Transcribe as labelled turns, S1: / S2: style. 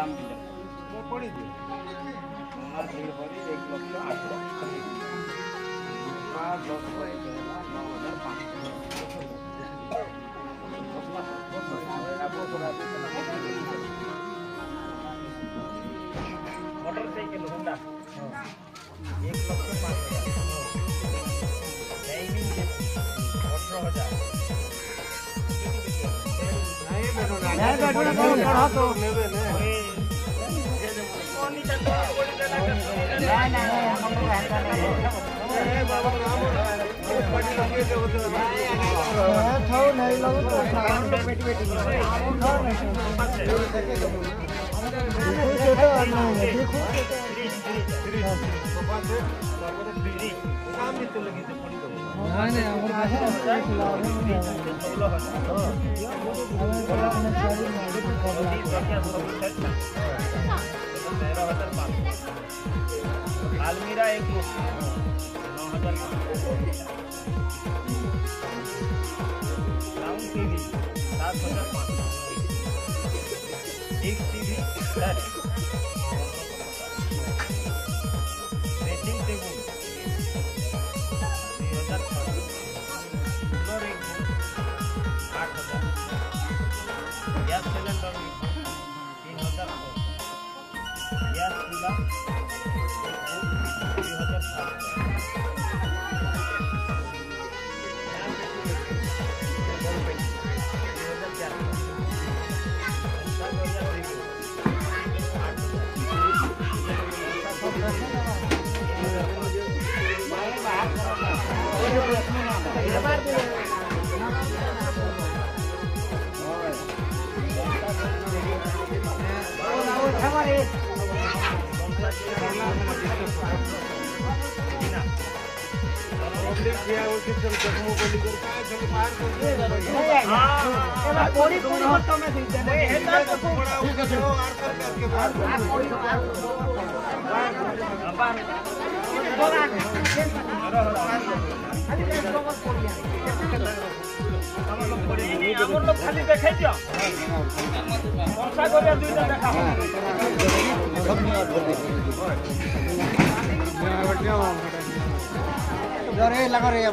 S1: दाम दिले पड़ी थी और भीड़ भरी 1,08,000 10 पर 9,500 मोटरसाइकिल होंडा अलमीरा 1,09,500 राउंड टीवी 7,500 एक TV dressing table 3,600 cooler 8,000 gas cylinder 3,000 gas चूल्हा खाली देखे लगा रही है